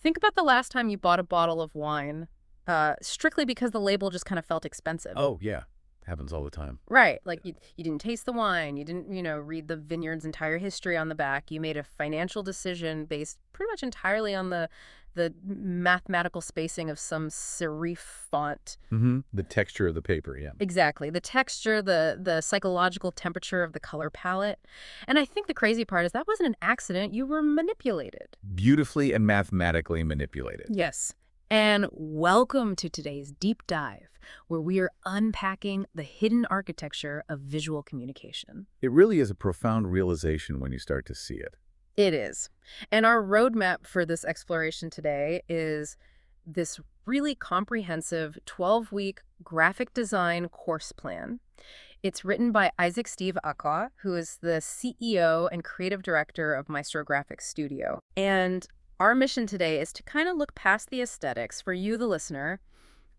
Think about the last time you bought a bottle of wine, strictly because the label just kind of felt expensive. Oh, yeah. Happens all the time. Right. Like you didn't taste the wine. You didn't, read the vineyard's entire history on the back. You made a financial decision based pretty much entirely on the mathematical spacing of some serif font. The texture of the paper, yeah. Exactly. The texture, the psychological temperature of the color palette. And I think the crazy part is that wasn't an accident. You were manipulated. Beautifully and mathematically manipulated. Yes. And welcome to today's deep dive, where we are unpacking the hidden architecture of visual communication. It really is a profound realization when you start to see it. It is. And our roadmap for this exploration today is this really comprehensive 12-week graphic design course plan. It's written by Isaac Steve Akwa, who is the CEO and creative director of Maestro Graphics Studio. And our mission today is to kind of look past the aesthetics for you, the listener.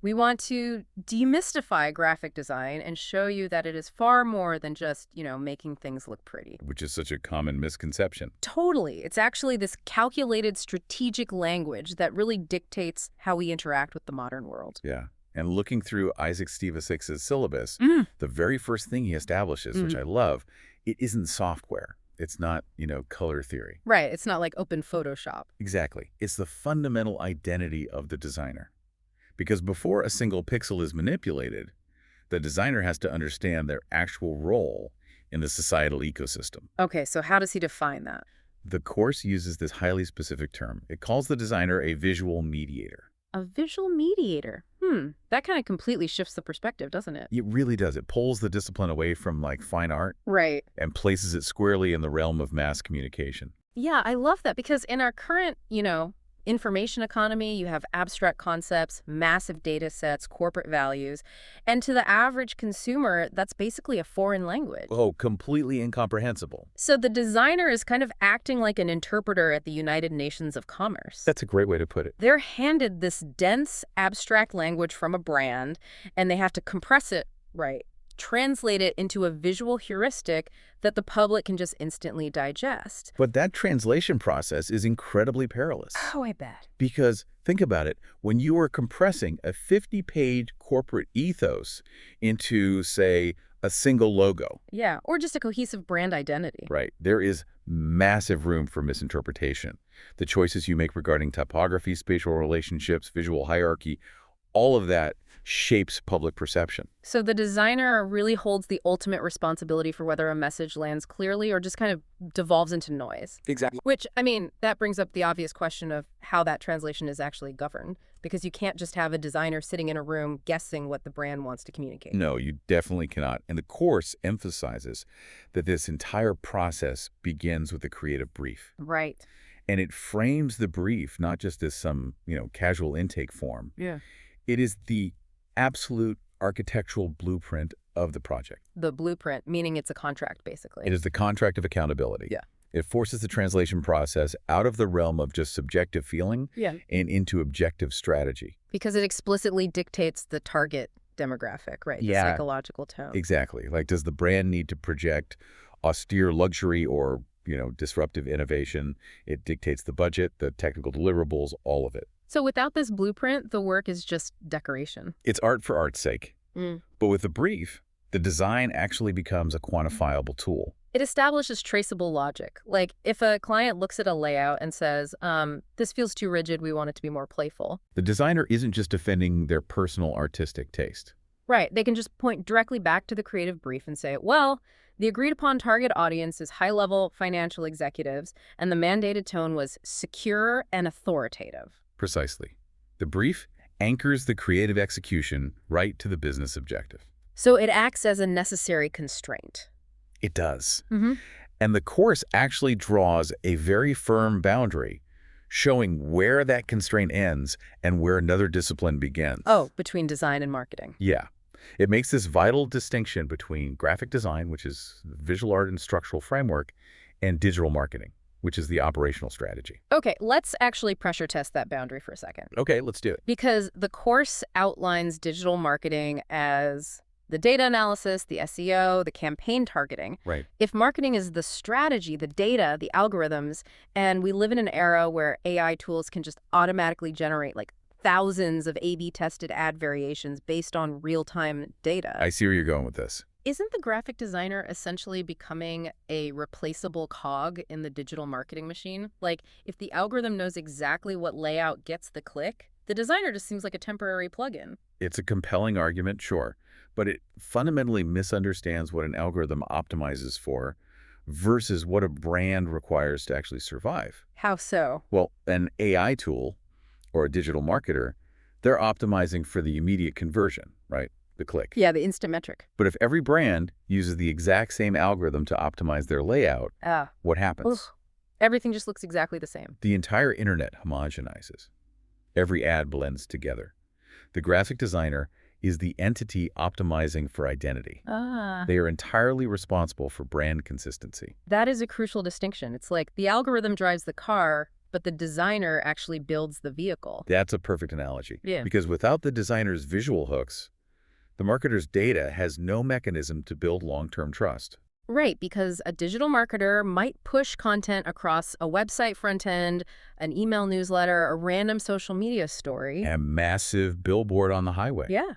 We want to demystify graphic design and show you that it is far more than just, making things look pretty. Which is such a common misconception. Totally. It's actually this calculated strategic language that really dictates how we interact with the modern world. Yeah. And looking through Isaac Stevasix's syllabus, the very first thing he establishes, which I love, it isn't software. It's not, color theory. Right. It's not like open Photoshop. Exactly. It's the fundamental identity of the designer. Because before a single pixel is manipulated, the designer has to understand their actual role in the societal ecosystem. Okay, so how does he define that? The course uses this highly specific term. It calls the designer a visual mediator. A visual mediator. That kind of completely shifts the perspective, doesn't it? It really does. It pulls the discipline away from, fine art. Right. And places it squarely in the realm of mass communication. Yeah, I love that because in our current, information economy, you have abstract concepts, massive data sets, corporate values, and to the average consumer, that's basically a foreign language. Oh, completely incomprehensible. So the designer is kind of acting like an interpreter at the United Nations of Commerce. That's a great way to put it. They're handed this dense, abstract language from a brand, and they have to compress it, right, translate it into a visual heuristic that the public can just instantly digest. But that translation process is incredibly perilous. Oh, I bet. Because, think about it, when you are compressing a 50-page corporate ethos into, say, a single logo. Yeah, or just a cohesive brand identity. Right. There is massive room for misinterpretation. The choices you make regarding typography, spatial relationships, visual hierarchy, all of that shapes public perception. So the designer really holds the ultimate responsibility for whether a message lands clearly or just kind of devolves into noise. Exactly. Which, that brings up the obvious question of how that translation is actually governed, because you can't just have a designer sitting in a room guessing what the brand wants to communicate. No, you definitely cannot. And the course emphasizes that this entire process begins with a creative brief. Right. And it frames the brief not just as some, casual intake form. Yeah. It is the absolute architectural blueprint of the project. The blueprint, meaning it's a contract, basically. It is the contract of accountability. Yeah. It forces the translation process out of the realm of just subjective feeling and into objective strategy. Because it explicitly dictates the target demographic, right? Yeah. The psychological tone. Exactly. Does the brand need to project austere luxury or, disruptive innovation? It dictates the budget, the technical deliverables, all of it. So without this blueprint, the work is just decoration. It's art for art's sake. But with the brief, the design actually becomes a quantifiable tool. It establishes traceable logic. Like if a client looks at a layout and says, this feels too rigid, we want it to be more playful. The designer isn't just defending their personal artistic taste. Right. They can just point directly back to the creative brief and say, well, the agreed upon target audience is high-level financial executives, and the mandated tone was secure and authoritative. Precisely. The brief anchors the creative execution right to the business objective. So it acts as a necessary constraint. It does. And the course actually draws a very firm boundary, showing where that constraint ends and where another discipline begins. Oh, between design and marketing. Yeah. It makes this vital distinction between graphic design, which is visual art and structural framework, and digital marketing, which is the operational strategy. Okay, let's actually pressure test that boundary for a second. Okay, let's do it. Because the course outlines digital marketing as The data analysis, the SEO, the campaign targeting. Right. If marketing is the strategy, the data, the algorithms, and we live in an era where AI tools can just automatically generate like thousands of A/B tested ad variations based on real-time data. I see where you're going with this. Isn't the graphic designer essentially becoming a replaceable cog in the digital marketing machine? Like, if the algorithm knows exactly what layout gets the click, the designer just seems like a temporary plugin. It's a compelling argument, sure, but it fundamentally misunderstands what an algorithm optimizes for versus what a brand requires to actually survive. How so? Well, an AI tool or a digital marketer, they're optimizing for the immediate conversion, right? The click. Yeah, the instant metric. But if every brand uses the exact same algorithm to optimize their layout, Ah, what happens? oof. Everything just looks exactly the same. The entire internet homogenizes. Every ad blends together. The graphic designer is the entity optimizing for identity. Ah. They are entirely responsible for brand consistency. That is a crucial distinction. It's like the algorithm drives the car, but the designer actually builds the vehicle. That's a perfect analogy. Yeah. Because without the designer's visual hooks, the marketer's data has no mechanism to build long-term trust. Right, because a digital marketer might push content across a website front end, an email newsletter, a random social media story. And a massive billboard on the highway. Yeah.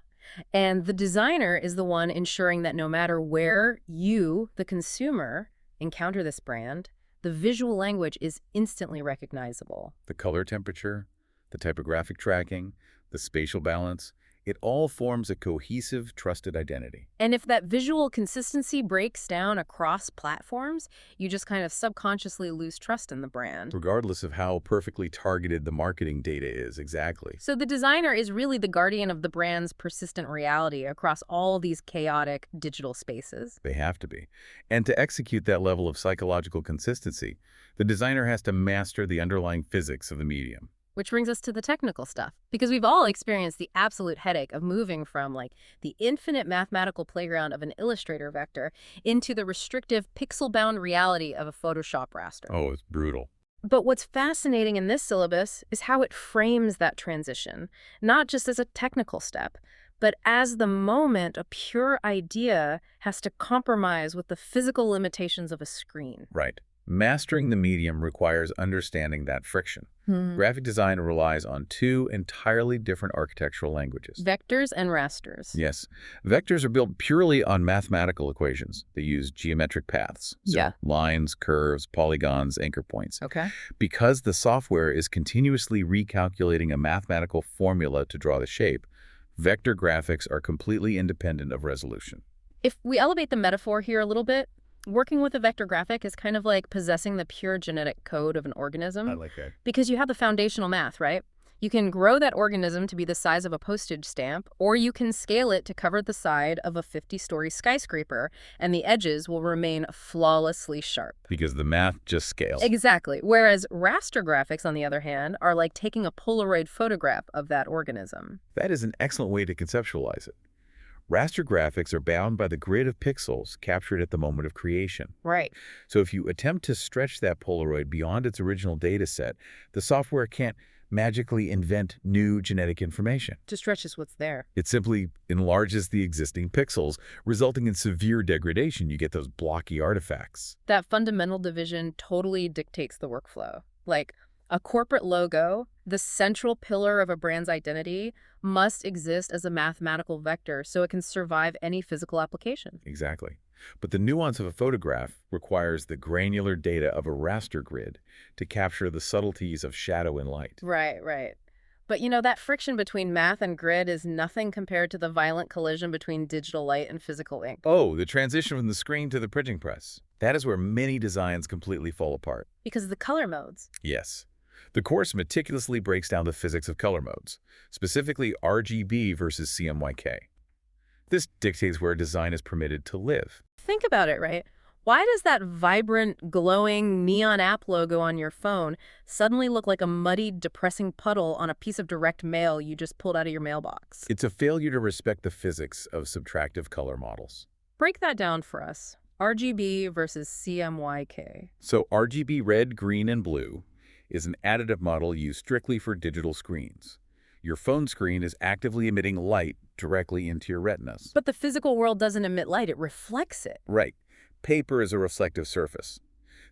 And the designer is the one ensuring that no matter where you, the consumer, encounter this brand, the visual language is instantly recognizable. The color temperature, the typographic tracking, the spatial balance, it all forms a cohesive, trusted identity. And if that visual consistency breaks down across platforms, you just kind of subconsciously lose trust in the brand. Regardless of how perfectly targeted the marketing data is, exactly. So the designer is really the guardian of the brand's persistent reality across all these chaotic digital spaces. They have to be. And to execute that level of psychological consistency, the designer has to master the underlying physics of the medium. Which brings us to the technical stuff, because we've all experienced the absolute headache of moving from like the infinite mathematical playground of an Illustrator vector into the restrictive pixel-bound reality of a Photoshop raster. Oh, it's brutal. But what's fascinating in this syllabus is how it frames that transition, not just as a technical step, but as the moment a pure idea has to compromise with the physical limitations of a screen. Right. Mastering the medium requires understanding that friction. Graphic design relies on two entirely different architectural languages. Vectors and rasters. Yes. Vectors are built purely on mathematical equations. They use geometric paths. So Yeah. lines, curves, polygons, anchor points. Okay. Because the software is continuously recalculating a mathematical formula to draw the shape, vector graphics are completely independent of resolution. If we elevate the metaphor here a little bit, working with a vector graphic is kind of like possessing the pure genetic code of an organism. I like that. Because you have the foundational math, right? You can grow that organism to be the size of a postage stamp, or you can scale it to cover the side of a 50-story skyscraper, and the edges will remain flawlessly sharp. Because the math just scales. Exactly. Whereas raster graphics, on the other hand, are like taking a Polaroid photograph of that organism. That is an excellent way to conceptualize it. Raster graphics are bound by the grid of pixels captured at the moment of creation. Right. So if you attempt to stretch that Polaroid beyond its original data set, the software can't magically invent new genetic information. To stretch is what's there. It simply enlarges the existing pixels, resulting in severe degradation. You get those blocky artifacts. That fundamental division totally dictates the workflow. Like, a corporate logo, the central pillar of a brand's identity, must exist as a mathematical vector so it can survive any physical application. Exactly. But the nuance of a photograph requires the granular data of a raster grid to capture the subtleties of shadow and light. Right, right. But you know, that friction between math and grid is nothing compared to the violent collision between digital light and physical ink. Oh, the transition from the screen to the printing press. That is where many designs completely fall apart. Because of the color modes. Yes. The course meticulously breaks down the physics of color modes, specifically RGB versus CMYK. This dictates where design is permitted to live. Think about it, right? Why does that vibrant, glowing neon app logo on your phone suddenly look like a muddy, depressing puddle on a piece of direct mail you just pulled out of your mailbox? It's a failure to respect the physics of subtractive color models. Break that down for us. RGB versus CMYK. So RGB red, green, and blue is an additive model used strictly for digital screens. Your phone screen is actively emitting light directly into your retinas. But the physical world doesn't emit light, it reflects it. Right. Paper is a reflective surface.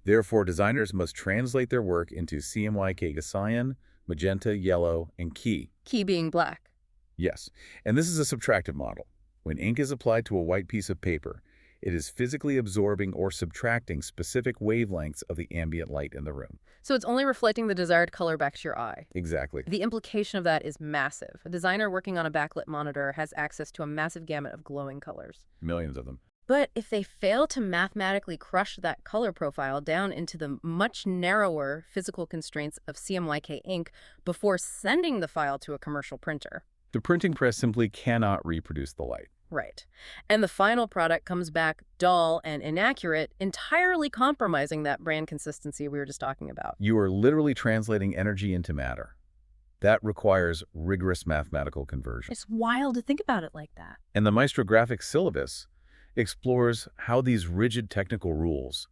Therefore, designers must translate their work into CMYK cyan, magenta, yellow, and key. Key being black. Yes, and this is a subtractive model. When ink is applied to a white piece of paper, it is physically absorbing or subtracting specific wavelengths of the ambient light in the room. So it's only reflecting the desired color back to your eye. Exactly. The implication of that is massive. A designer working on a backlit monitor has access to a massive gamut of glowing colors. Millions of them. But if they fail to mathematically crush that color profile down into the much narrower physical constraints of CMYK ink before sending the file to a commercial printer. The printing press simply cannot reproduce the light. Right. And the final product comes back dull and inaccurate, entirely compromising that brand consistency we were just talking about. You are literally translating energy into matter. That requires rigorous mathematical conversion. It's wild to think about it like that. And the Maestro graphics syllabus explores how these rigid technical rules,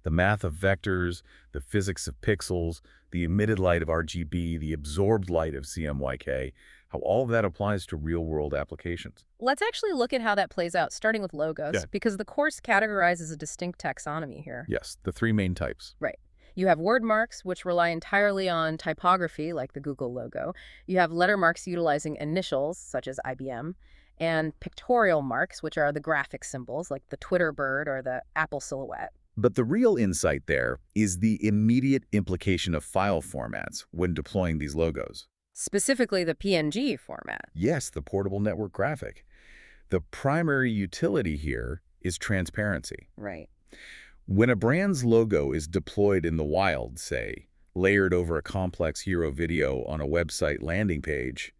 the math of vectors, the physics of pixels, the emitted light of RGB, the absorbed light of CMYK, how all of that applies to real-world applications. Let's actually look at how that plays out, starting with logos, Yeah. because the course categorizes a distinct taxonomy here. Yes, the three main types. Right. You have word marks, which rely entirely on typography, like the Google logo. You have letter marks utilizing initials, such as IBM, and pictorial marks, which are the graphic symbols, like the Twitter bird or the Apple silhouette. But the real insight there is the immediate implication of file formats when deploying these logos. Specifically the PNG format. Yes, the portable network graphic. The primary utility here is transparency. Right. When a brand's logo is deployed in the wild, say, layered over a complex hero video on a website landing page,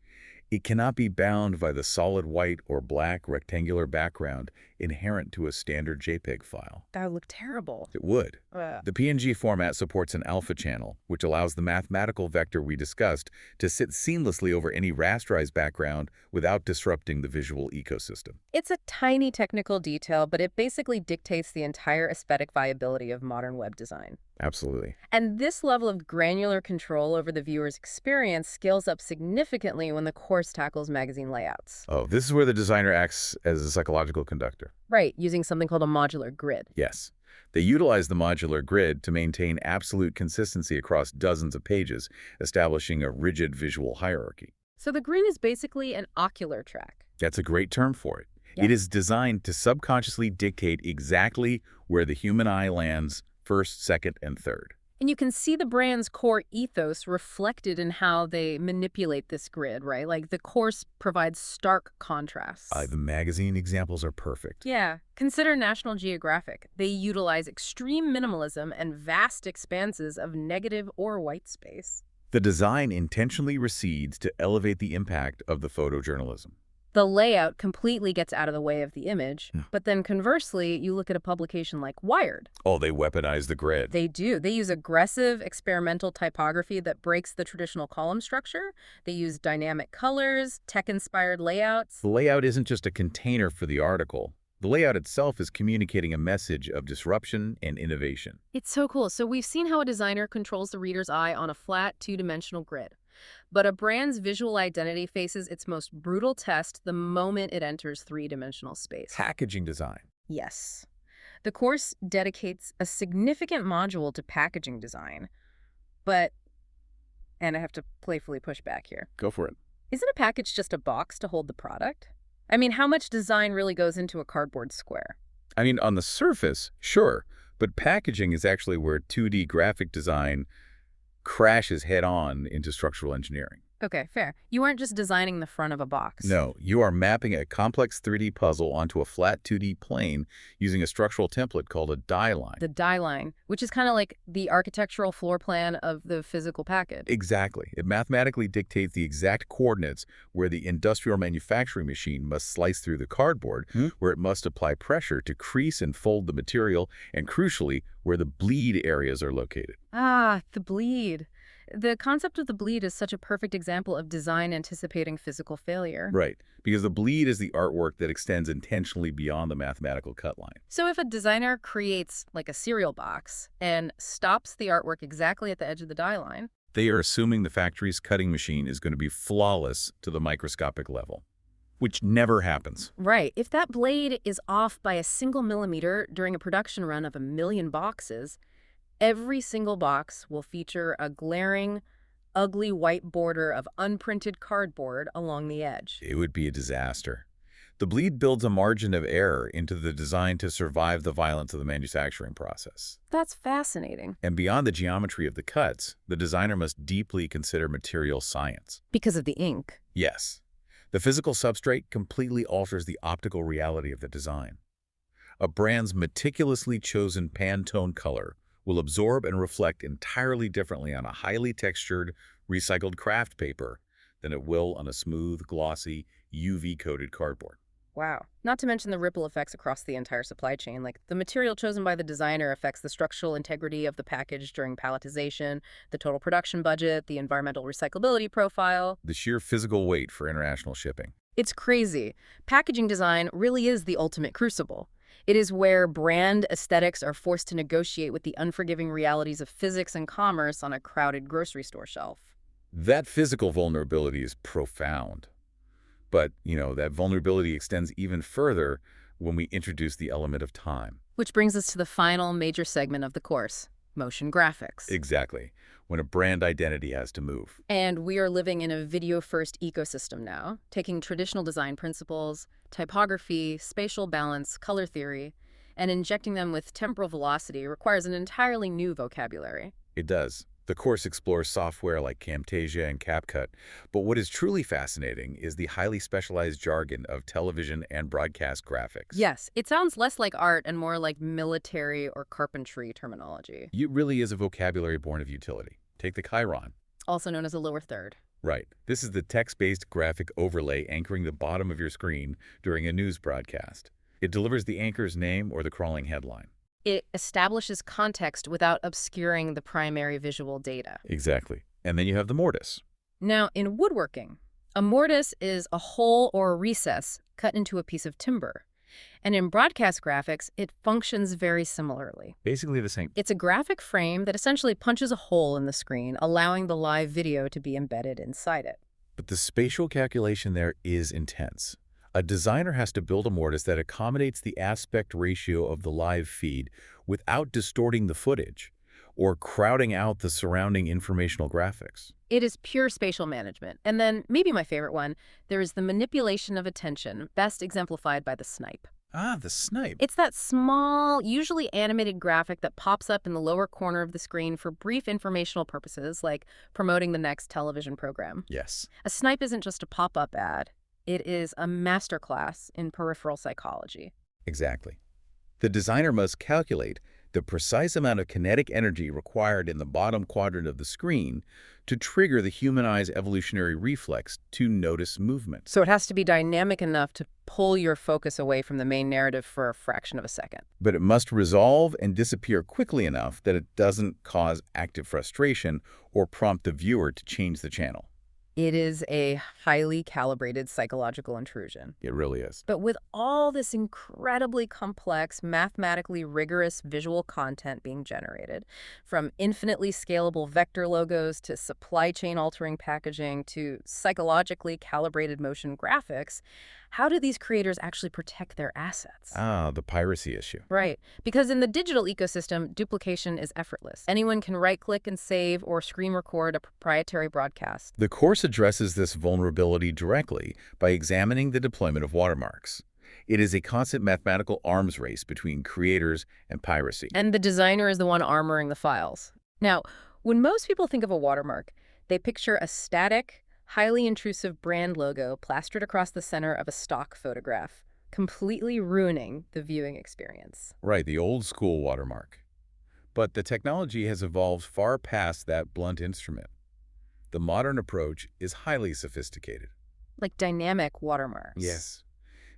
it cannot be bound by the solid white or black rectangular background inherent to a standard JPEG file. That would look terrible. It would. Ugh. The PNG format supports an alpha channel, which allows the mathematical vector we discussed to sit seamlessly over any rasterized background without disrupting the visual ecosystem. It's a tiny technical detail, but it basically dictates the entire aesthetic viability of modern web design. Absolutely. And this level of granular control over the viewer's experience scales up significantly when the course tackles magazine layouts. Oh, this is where the designer acts as a psychological conductor. Right, using something called a modular grid. Yes. They utilize the modular grid to maintain absolute consistency across dozens of pages, establishing a rigid visual hierarchy. So the grid is basically an ocular track. That's a great term for it. Yeah. It is designed to subconsciously dictate exactly where the human eye lands first, second, and third. And you can see the brand's core ethos reflected in how they manipulate this grid, right? Like the course provides stark contrasts. The magazine examples are perfect. Yeah. Consider National Geographic. They utilize extreme minimalism and vast expanses of negative or white space. The design intentionally recedes to elevate the impact of the photojournalism. The layout completely gets out of the way of the image, but then conversely, you look at a publication like Wired. Oh, they weaponize the grid. They do. They use aggressive experimental typography that breaks the traditional column structure. They use dynamic colors, tech-inspired layouts. The layout isn't just a container for the article. The layout itself is communicating a message of disruption and innovation. It's so cool. So we've seen how a designer controls the reader's eye on a flat, two-dimensional grid. But a brand's visual identity faces its most brutal test the moment it enters three-dimensional space. Packaging design. Yes. The course dedicates a significant module to packaging design. But, and I have to playfully push back here, Go for it. isn't a package just a box to hold the product? I mean, how much design really goes into a cardboard square? I mean, on the surface, sure, but packaging is actually where 2D graphic design crashes head-on into structural engineering. Okay, fair. You aren't just designing the front of a box. No, you are mapping a complex 3D puzzle onto a flat 2D plane using a structural template called a die line. The die line, which is kind of like the architectural floor plan of the physical package. Exactly. It mathematically dictates the exact coordinates where the industrial manufacturing machine must slice through the cardboard, where it must apply pressure to crease and fold the material, and crucially, where the bleed areas are located. Ah, the bleed. The concept of the bleed is such a perfect example of design anticipating physical failure. Right, because the bleed is the artwork that extends intentionally beyond the mathematical cut line. So if a designer creates like a cereal box and stops the artwork exactly at the edge of the die line, They are assuming the factory's cutting machine is going to be flawless to the microscopic level, which never happens. Right. If that blade is off by a single millimeter during a production run of 1 million boxes, every single box will feature a glaring, ugly white border of unprinted cardboard along the edge. It would be a disaster. The bleed builds a margin of error into the design to survive the violence of the manufacturing process. That's fascinating. And beyond the geometry of the cuts, the designer must deeply consider material science. Because of the ink. Yes, the physical substrate completely alters the optical reality of the design. A brand's meticulously chosen Pantone color will absorb and reflect entirely differently on a highly textured, recycled craft paper than it will on a smooth, glossy, UV-coated cardboard. Wow. Not to mention the ripple effects across the entire supply chain. Like, the material chosen by the designer affects the structural integrity of the package during palletization, the total production budget, the environmental recyclability profile. The sheer physical weight for international shipping. It's crazy. Packaging design really is the ultimate crucible. It is where brand aesthetics are forced to negotiate with the unforgiving realities of physics and commerce on a crowded grocery store shelf. That physical vulnerability is profound. But, that vulnerability extends even further when we introduce the element of time. Which brings us to the final major segment of the course, motion graphics. Exactly, when a brand identity has to move. And we are living in a video-first ecosystem now, taking traditional design principles, typography, spatial balance, color theory, and injecting them with temporal velocity requires an entirely new vocabulary. It does. The course explores software like Camtasia and CapCut, but what is truly fascinating is the highly specialized jargon of television and broadcast graphics. Yes, it sounds less like art and more like military or carpentry terminology. It really is a vocabulary born of utility. Take the Chiron. Also known as a lower third. Right. This is the text-based graphic overlay anchoring the bottom of your screen during a news broadcast. It delivers the anchor's name or the crawling headline. It establishes context without obscuring the primary visual data. Exactly. And then you have the mortise. Now, in woodworking, a mortise is a hole or a recess cut into a piece of timber. And in broadcast graphics, it functions very similarly. Basically the same. It's a graphic frame that essentially punches a hole in the screen, allowing the live video to be embedded inside it. But the spatial calculation there is intense. A designer has to build a mortise that accommodates the aspect ratio of the live feed without distorting the footage or crowding out the surrounding informational graphics. It is pure spatial management. And then, maybe my favorite one, there is the manipulation of attention, best exemplified by the snipe. Ah, the snipe. It's that small, usually animated graphic that pops up in the lower corner of the screen for brief informational purposes, like promoting the next television program. Yes. A snipe isn't just a pop-up ad. It is a masterclass in peripheral psychology. Exactly. The designer must calculate the precise amount of kinetic energy required in the bottom quadrant of the screen to trigger the human eye's evolutionary reflex to notice movement. So it has to be dynamic enough to pull your focus away from the main narrative for a fraction of a second. But it must resolve and disappear quickly enough that it doesn't cause active frustration or prompt the viewer to change the channel. It is a highly calibrated psychological intrusion. It really is. But with all this incredibly complex, mathematically rigorous visual content being generated, from infinitely scalable vector logos to supply chain altering packaging to psychologically calibrated motion graphics, how do these creators actually protect their assets? Ah, the piracy issue. Right. Because in the digital ecosystem, duplication is effortless. Anyone can right-click and save or screen record a proprietary broadcast. The course addresses this vulnerability directly by examining the deployment of watermarks. It is a constant mathematical arms race between creators and piracy. And the designer is the one armoring the files. Now, when most people think of a watermark, they picture a static, highly intrusive brand logo plastered across the center of a stock photograph, completely ruining the viewing experience. Right, the old school watermark. But the technology has evolved far past that blunt instrument. The modern approach is highly sophisticated. Like dynamic watermarks. Yes.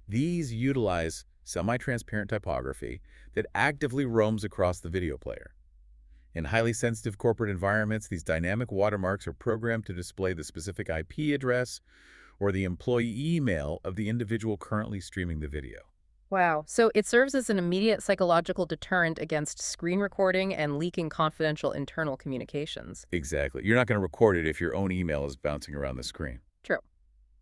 These utilize semi-transparent typography that actively roams across the video player. In highly sensitive corporate environments, these dynamic watermarks are programmed to display the specific IP address or the employee email of the individual currently streaming the video. Wow. So it serves as an immediate psychological deterrent against screen recording and leaking confidential internal communications. Exactly. You're not going to record it if your own email is bouncing around the screen. True.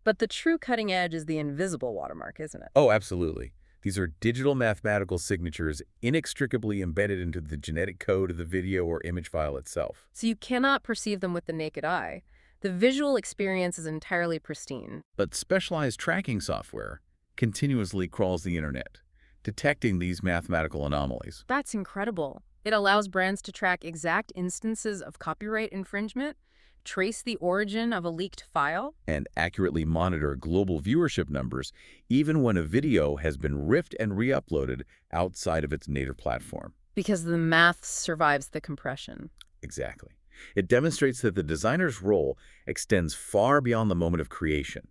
But the true cutting edge is the invisible watermark, isn't it? Oh, absolutely. These are digital mathematical signatures inextricably embedded into the genetic code of the video or image file itself. So you cannot perceive them with the naked eye. The visual experience is entirely pristine. But specialized tracking software continuously crawls the internet, detecting these mathematical anomalies That's incredible. It allows brands to track exact instances of copyright infringement, trace the origin of a leaked file, and accurately monitor global viewership numbers even when a video has been ripped and re-uploaded outside of its native platform. because the math survives the compression. Exactly. It demonstrates that the designer's role extends far beyond the moment of creation.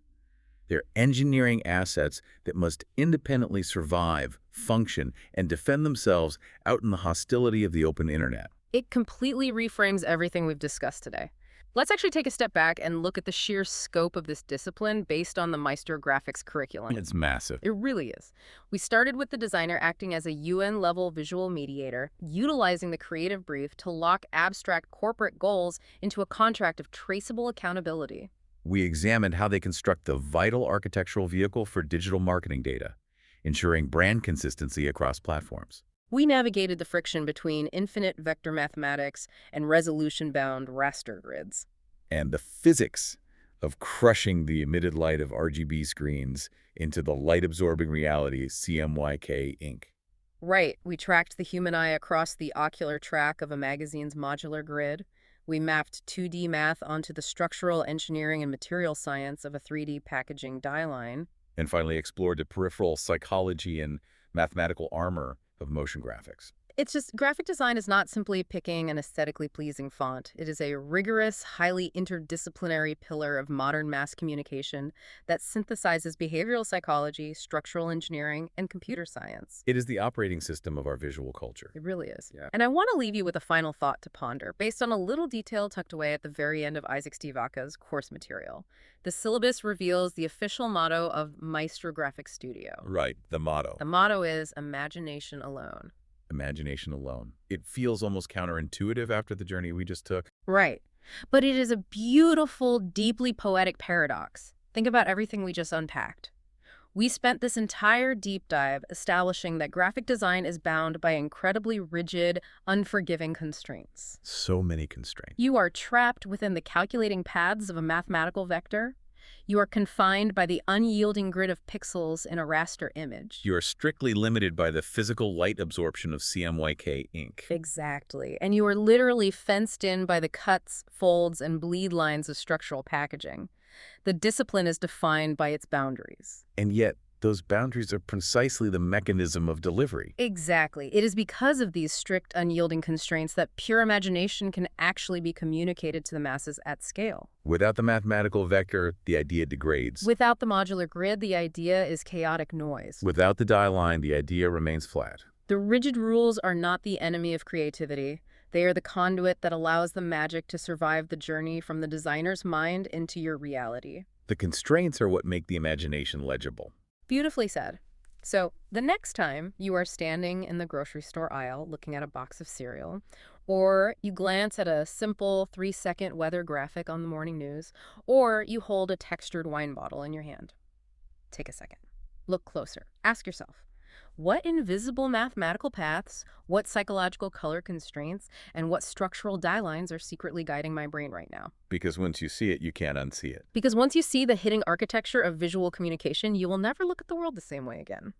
They're engineering assets that must independently survive, function, and defend themselves out in the hostility of the open internet. It completely reframes everything we've discussed today. Let's actually take a step back and look at the sheer scope of this discipline based on the Maestro graphics curriculum. It's massive. It really is. We started with the designer acting as a UN-level visual mediator, utilizing the creative brief to lock abstract corporate goals into a contract of traceable accountability. We examined how they construct the vital architectural vehicle for digital marketing data, ensuring brand consistency across platforms. We navigated the friction between infinite vector mathematics and resolution-bound raster grids. And the physics of crushing the emitted light of RGB screens into the light-absorbing reality CMYK ink. Right, we tracked the human eye across the ocular track of a magazine's modular grid. We mapped 2D math onto the structural engineering and material science of a 3D packaging die line. And finally explored the peripheral psychology and mathematical armor of motion graphics. It's just graphic design is not simply picking an aesthetically pleasing font. It is a rigorous, highly interdisciplinary pillar of modern mass communication that synthesizes behavioral psychology, structural engineering, and computer science. It is the operating system of our visual culture. It really is. Yeah. And I want to leave you with a final thought to ponder, based on a little detail tucked away at the very end of Isaac Stivaca's course material. The syllabus reveals the official motto of Maestro Graphics Studio. Right, the motto. The motto is imagination alone. Imagination alone. It feels almost counterintuitive after the journey we just took. Right. But it is a beautiful, deeply poetic paradox. Think about everything we just unpacked. We spent this entire deep dive establishing that graphic design is bound by incredibly rigid, unforgiving constraints. So many constraints. You are trapped within the calculating paths of a mathematical vector. You are confined by the unyielding grid of pixels in a raster image. You are strictly limited by the physical light absorption of CMYK ink. Exactly. And you are literally fenced in by the cuts, folds, and bleed lines of structural packaging. The discipline is defined by its boundaries. And yet, those boundaries are precisely the mechanism of delivery. Exactly. It is because of these strict, unyielding constraints that pure imagination can actually be communicated to the masses at scale. Without the mathematical vector, the idea degrades. Without the modular grid, the idea is chaotic noise. Without the die line, the idea remains flat. The rigid rules are not the enemy of creativity. They are the conduit that allows the magic to survive the journey from the designer's mind into your reality. The constraints are what make the imagination legible. Beautifully said. So, the next time you are standing in the grocery store aisle looking at a box of cereal, or you glance at a simple 3-second weather graphic on the morning news, or you hold a textured wine bottle in your hand, take a second. Look closer. Ask yourself, what invisible mathematical paths, what psychological color constraints, and what structural die lines are secretly guiding my brain right now? Because once you see it, you can't unsee it. Because once you see the hidden architecture of visual communication, you will never look at the world the same way again.